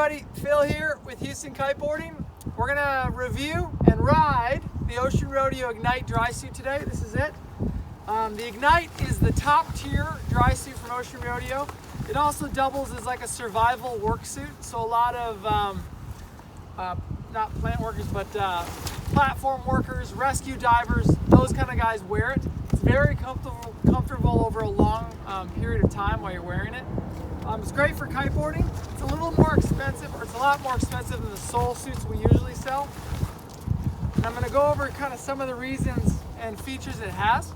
everybody, Phil here with Houston Kiteboarding. We're gonna review and ride the Ocean Rodeo Ignite Drysuit today. This is it. The Ignite is the top tier drysuit from Ocean Rodeo. It also doubles as like a survival work suit. So a lot of, not plant workers, but platform workers, rescue divers, those kind of guys wear it. It's very comfortable over a long period of time while you're wearing it. It's great for kiteboarding. It's a little more expensive, or it's a lot more expensive than the sole suits we usually sell. And I'm going to go over kind of some of the reasons and features it has.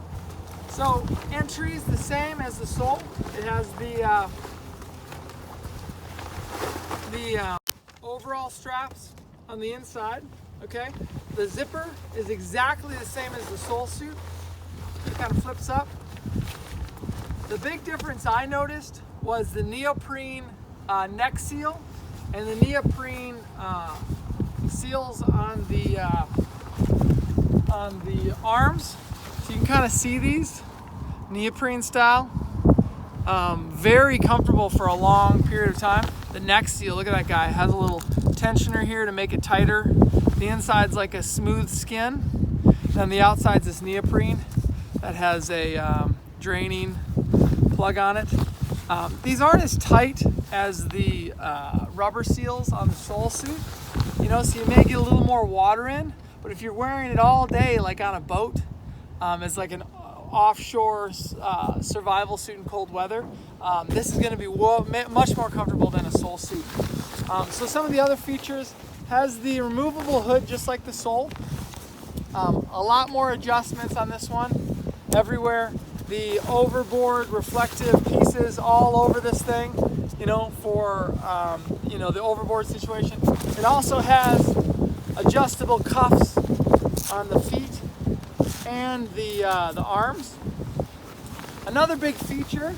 So entry is the same as the sole. It has the overall straps on the inside. Okay, the zipper is exactly the same as the sole suit. It kind of flips up. The big difference I noticed was the neoprene neck seal and the neoprene seals on the arms. So you can kind of see these neoprene style. Very comfortable for a long period of time. The neck seal, look at that guy, it has a little tensioner here to make it tighter. The inside's like a smooth skin, and the outside's this neoprene that has a draining plug on it. These aren't as tight as the rubber seals on the sole suit, you know, so you may get a little more water in, but if you're wearing it all day, like on a boat, as like an offshore survival suit in cold weather, this is going to be much more comfortable than a sole suit. So some of the other features, has the removable hood just like the sole. A lot more adjustments on this one everywhere. The overboard reflective pieces all over this thing, you know, for you know, the overboard situation. It also has adjustable cuffs on the feet and the arms. Another big feature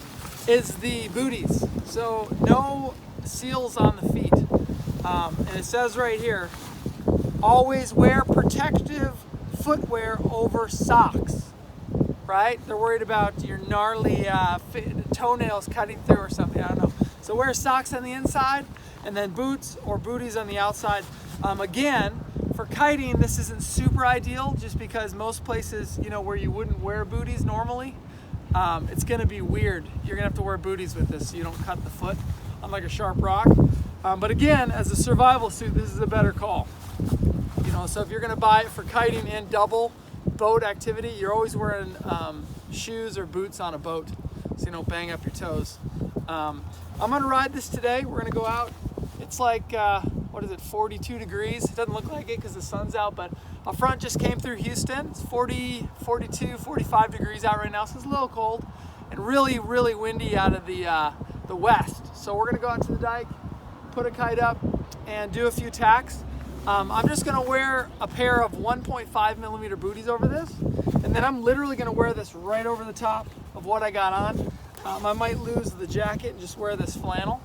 is the booties. So no seals on the feet. And it says right here, always wear protective footwear over socks. Right? They're worried about your gnarly toenails cutting through or something, I don't know. So wear socks on the inside and then boots or booties on the outside. Again, for kiting, this isn't super ideal just because most places, you know, where you wouldn't wear booties normally, it's gonna be weird. You're gonna have to wear booties with this so you don't cut the foot on like a sharp rock. But again, as a survival suit, this is a better call. You know, so if you're gonna buy it for kiting and double boat activity, you're always wearing shoes or boots on a boat so you don't bang up your toes. I'm gonna ride this today. We're gonna go out. It's like, what is it, 42 degrees? It doesn't look like it because the sun's out, but a front just came through Houston. It's 40, 42, 45 degrees out right now, so it's a little cold and really, really windy out of the west. So we're gonna go out to the dike, put a kite up, and do a few tacks. I'm just gonna wear a pair of 1.5 millimeter booties over this, and then I'm literally gonna wear this right over the top of what I got on. I might lose the jacket and just wear this flannel,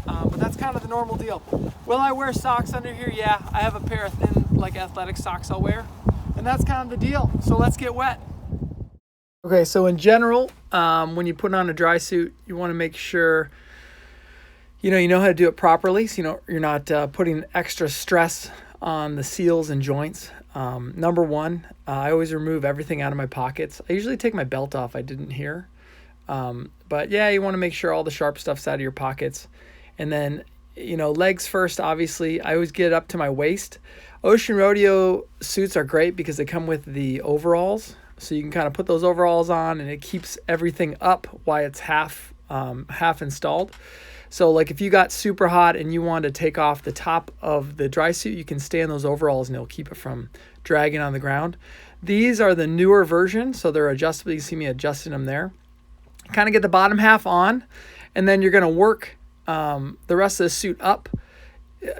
but that's kind of the normal deal. Will I wear socks under here? Yeah, I have a pair of thin, like athletic socks I'll wear, and that's kind of the deal. So let's get wet. Okay, so in general, when you put on a dry suit, you wanna make sure you know how to do it properly, so you're not putting extra stress on the seals and joints. Number one, I always remove everything out of my pockets. I usually take my belt off. I didn't hear. But yeah, you want to make sure all the sharp stuff's out of your pockets. And then, you know, legs first, obviously. I always get up to my waist. Ocean Rodeo suits are great because they come with the overalls. So you can kind of put those overalls on and it keeps everything up while it's half installed. So like if you got super hot and you want to take off the top of the dry suit, you can stay in those overalls and it'll keep it from dragging on the ground. These are the newer version, so they're adjustable. You see me adjusting them there. Kind of get the bottom half on, and then you're going to work the rest of the suit up.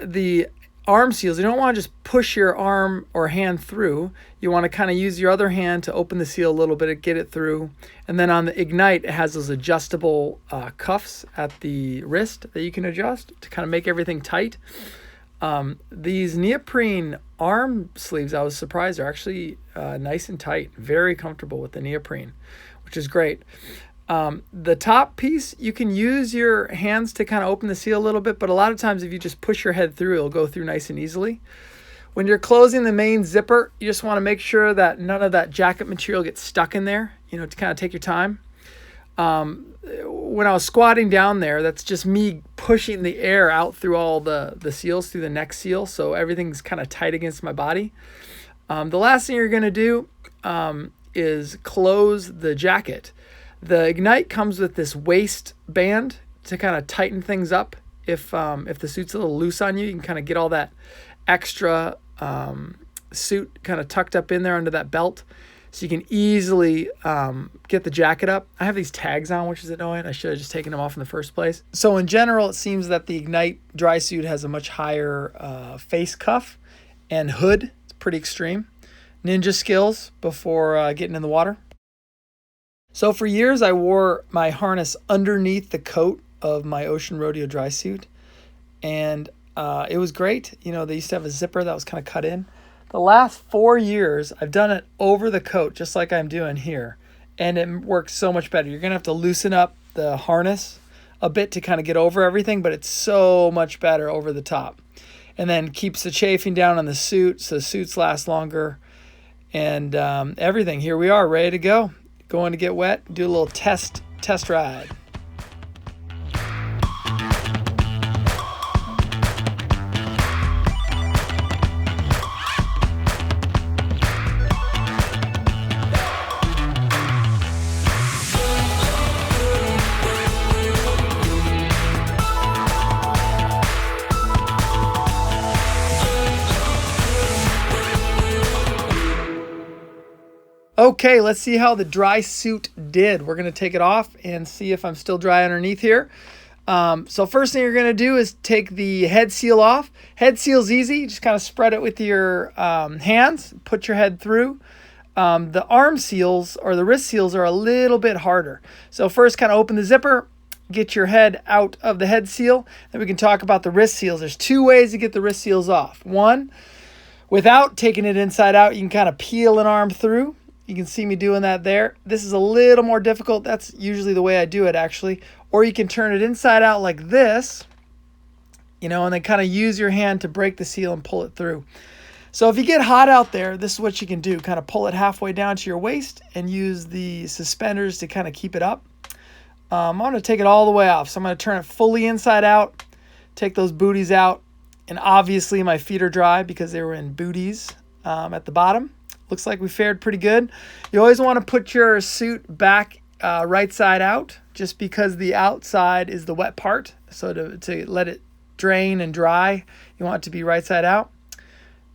The arm seals, you don't want to just push your arm or hand through. You want to kind of use your other hand to open the seal a little bit and get it through. And then on the Ignite, it has those adjustable cuffs at the wrist that you can adjust to kind of make everything tight. These neoprene arm sleeves, I was surprised, are actually nice and tight. Very comfortable with the neoprene, which is great. The top piece, you can use your hands to kind of open the seal a little bit, but a lot of times if you just push your head through, it'll go through nice and easily. When you're closing the main zipper, you just want to make sure that none of that jacket material gets stuck in there, to kind of take your time. When I was squatting down there, that's just me pushing the air out through all the seals, through the neck seal, so everything's kind of tight against my body. The last thing you're going to do is close the jacket. The Ignite comes with this waist band to kind of tighten things up. If the suit's a little loose on you, you can kind of get all that extra suit kind of tucked up in there under that belt, so you can easily get the jacket up. I have these tags on, which is annoying. I should have just taken them off in the first place. So in general, it seems that the Ignite Drysuit has a much higher face cuff and hood. It's pretty extreme. Ninja skills before getting in the water. So for years, I wore my harness underneath the coat of my Ocean Rodeo Drysuit, and it was great. They used to have a zipper that was kind of cut in. The last 4 years, I've done it over the coat, just like I'm doing here, and it works so much better. You're going to have to loosen up the harness a bit to kind of get over everything, but it's so much better over the top. And then keeps the chafing down on the suit, so the suits last longer, and everything. Here we are, ready to go. Going to get wet, do a little test ride. Okay, let's see how the dry suit did. We're going to take it off and see if I'm still dry underneath here. So first thing you're going to do is take the head seal off. Head seal's easy. Just kind of spread it with your hands. Put your head through. The arm seals or the wrist seals are a little bit harder. So first kind of open the zipper. Get your head out of the head seal. Then we can talk about the wrist seals. There's 2 ways to get the wrist seals off. One, without taking it inside out, you can kind of peel an arm through. You can see me doing that there. This is a little more difficult. That's usually the way I do it, actually. Or you can turn it inside out like this, and then kind of use your hand to break the seal and pull it through. So if you get hot out there, this is what you can do. Kind of pull it halfway down to your waist and use the suspenders to kind of keep it up. I'm going to take it all the way off. So I'm going to turn it fully inside out, take those booties out. And obviously my feet are dry because they were in booties at the bottom. Looks like we fared pretty good. You always want to put your suit back right side out, just because the outside is the wet part. So to let it drain and dry, you want it to be right side out.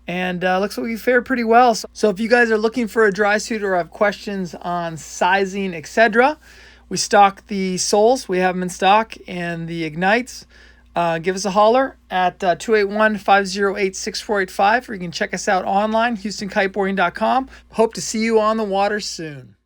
And looks like we fared pretty well. So if you guys are looking for a dry suit or have questions on sizing, etc., we stock the soles. We have them in stock, and the Ignites. Give us a holler at 281-508-6485, or you can check us out online, HoustonKiteboarding.com. Hope to see you on the water soon.